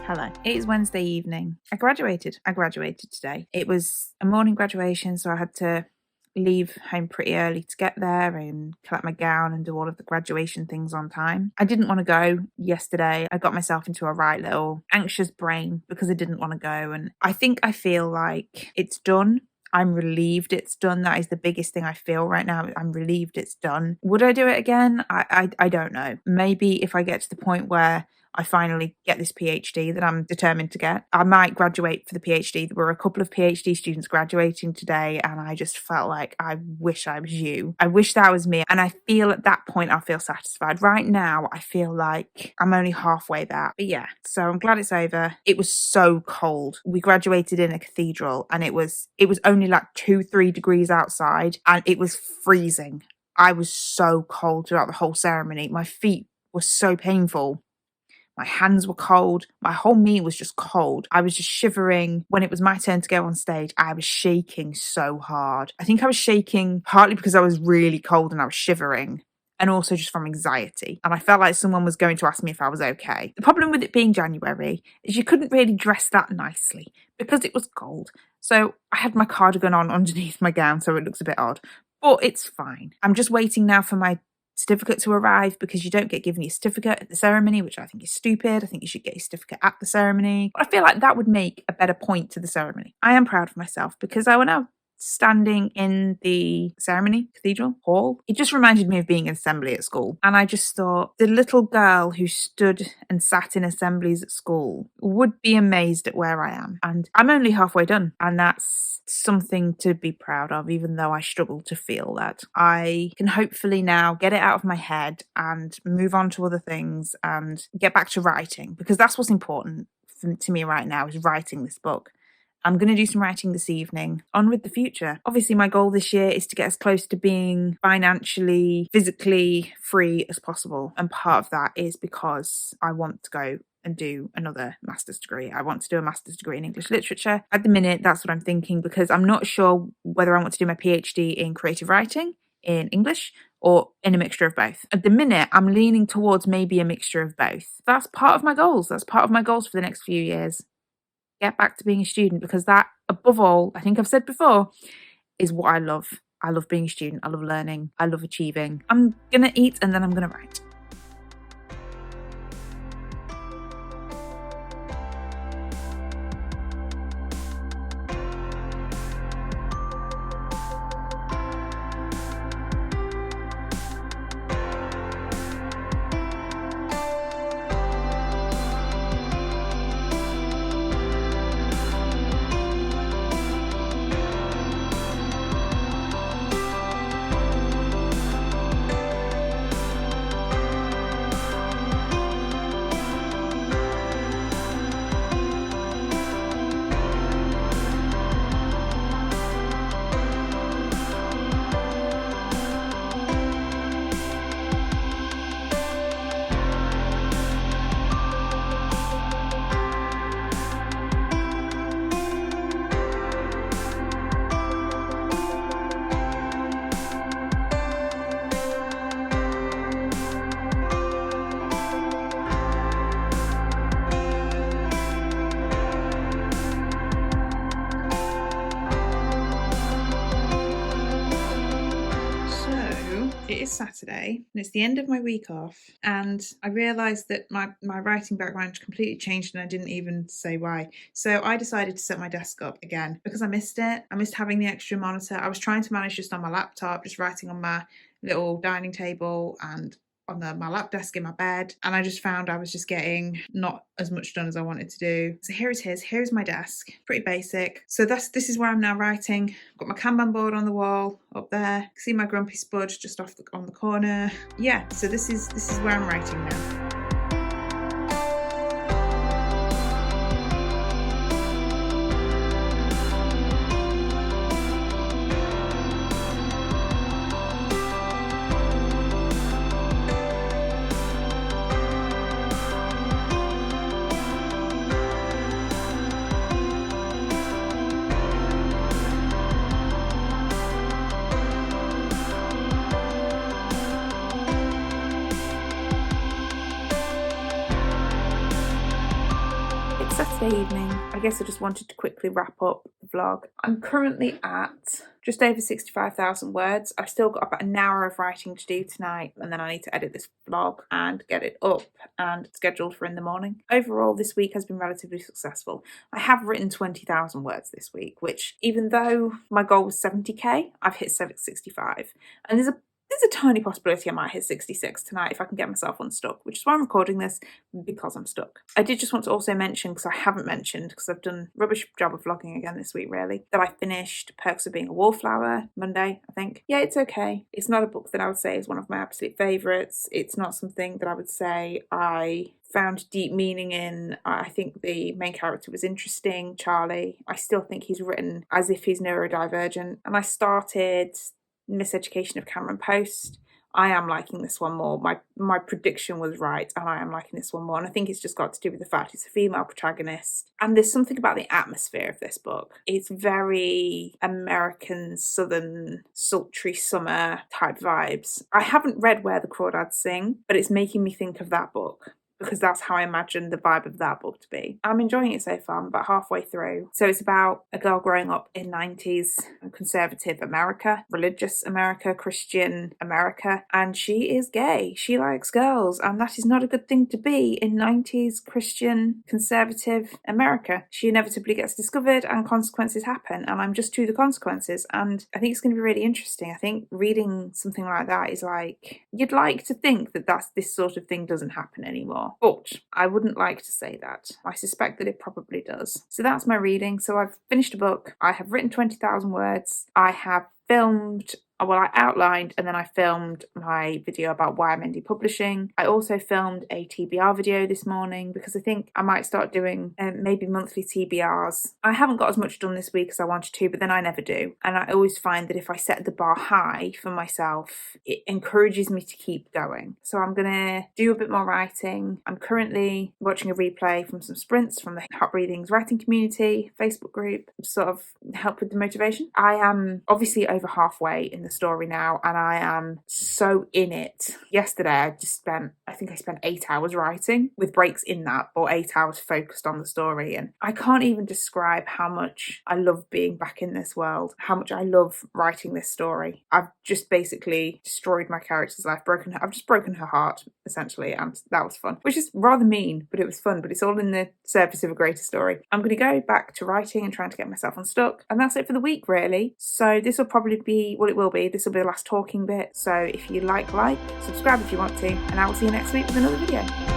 Hello. It is Wednesday evening. I graduated today. It was a morning graduation, so I had to leave home pretty early to get there and collect my gown and do all of the graduation things on time. I didn't want to go yesterday. I got myself into a right little anxious brain because I didn't want to go, and I feel like it's done. I'm relieved it's done. That is the biggest thing I feel right now. I'm relieved it's done. Would I do it again? I don't know. Maybe if I get to the point where I finally get this PhD that I'm determined to get, I might graduate for the PhD. There were a couple of PhD students graduating today, and I just felt like I wish I was you. I wish that was me. And I feel at that point I'll feel satisfied. Right now, I feel like I'm only halfway there. But yeah, so I'm glad it's over. It was so cold. We graduated in a cathedral, and it was only like 2-3 degrees outside, and it was freezing. I was so cold throughout the whole ceremony. My feet were so painful. My hands were cold. My whole me was just cold. I was just shivering. When it was my turn to go on stage, I was shaking so hard. I think I was shaking partly because I was really cold and I was shivering, and also just from anxiety. And I felt like someone was going to ask me if I was okay. The problem with it being January is you couldn't really dress that nicely because it was cold. So I had my cardigan on underneath my gown, so it looks a bit odd. But it's fine. I'm just waiting now for my certificate to arrive, because you don't get given your certificate at the ceremony, which I think is stupid. I think you should get your certificate at the ceremony. But I feel like that would make a better point to the ceremony. I am proud of myself because I went out standing in the ceremony cathedral hall. It just reminded me of being in assembly at school. And I just thought the little girl who stood and sat in assemblies at school would be amazed at where I am. And I'm only halfway done. And that's something to be proud of, even though I struggle to feel that. I can hopefully now get it out of my head and move on to other things and get back to writing, because that's what's important to me right now, is writing this book. I'm going to do some writing this evening. On with the future. Obviously, my goal this year is to get as close to being financially, physically free as possible. And part of that is because I want to go and do another master's degree. I want to do a master's degree in English literature. At the minute, that's what I'm thinking, because I'm not sure whether I want to do my PhD in creative writing in English or in a mixture of both. At the minute, I'm leaning towards maybe a mixture of both. That's part of my goals. That's part of my goals for the next few years. Get back to being a student, because that, above all, I think I've said before, is what I love. I love being a student. I love learning. I love achieving. I'm going to eat and then I'm going to write. It is Saturday and it's the end of my week off, and I realised that my writing background completely changed and I didn't even say why. So I decided to set my desk up again because I missed it. I missed having the extra monitor. I was trying to manage just on my laptop, just writing on my little dining table and on my lap desk in my bed, and I just found I was just getting not as much done as I wanted to do. So here it is. Here's my desk. Pretty basic. So this is where I'm now writing. I've got my Kanban board on the wall up there. See my grumpy spudge just on the corner. Yeah, so this is where I'm writing now. Thursday evening. I guess I just wanted to quickly wrap up the vlog. I'm currently at just over 65,000 words. I've still got about an hour of writing to do tonight, and then I need to edit this vlog and get it up and scheduled for in the morning. Overall, this week has been relatively successful. I have written 20,000 words this week, which, even though my goal was 70k, I've hit 65. And there's a tiny possibility I might hit 66 tonight if I can get myself unstuck, which is why I'm recording this, because I'm stuck. I did just want to also mention, because I haven't mentioned, because I've done a rubbish job of vlogging again this week really, that I finished Perks of Being a Wallflower Monday, I think. Yeah, it's okay. It's not a book that I would say is one of my absolute favourites. It's not something that I would say I found deep meaning in. I think the main character was interesting, Charlie. I still think he's written as if he's neurodivergent. And I started Miseducation of Cameron Post. I am liking this one more. My prediction was right, and I am liking this one more. And I think it's just got to do with the fact it's a female protagonist. And there's something about the atmosphere of this book. It's very American, southern, sultry summer type vibes. I haven't read Where the Crawdads Sing, but it's making me think of that book, because that's how I imagine the vibe of that book to be. I'm enjoying it so far. I'm about halfway through. So it's about a girl growing up in 90s conservative America, religious America, Christian America, and she is gay. She likes girls, and that is not a good thing to be in 90s Christian conservative America. She inevitably gets discovered and consequences happen, and I'm just to the consequences, and I think it's going to be really interesting. I think reading something like that is like, you'd like to think that this sort of thing doesn't happen anymore. But I wouldn't like to say that. I suspect that it probably does. So that's my reading. So I've finished a book. I have written 20,000 words. I have filmed, well, I outlined and then I filmed my video about why I'm indie publishing. I also filmed a TBR video this morning because I think I might start doing maybe monthly TBRs. I haven't got as much done this week as I wanted to, but then I never do. And I always find that if I set the bar high for myself, it encourages me to keep going. So I'm going to do a bit more writing. I'm currently watching a replay from some sprints from the Hot Breathings writing community Facebook group, sort of help with the motivation. I am obviously over halfway in the story now, and I am so in it. Yesterday I spent 8 hours writing, with breaks in that, or 8 hours focused on the story, and I can't even describe how much I love being back in this world, how much I love writing this story. I've just basically destroyed my character's life, I've just broken her heart essentially, and that was fun, which is rather mean, but it was fun. But it's all in the service of a greater story. I'm going to go back to writing and trying to get myself unstuck, and that's it for the week really. So this will probably be, well, it will be, this will be the last talking bit. So if you like, subscribe if you want to, and I will see you next week with another video.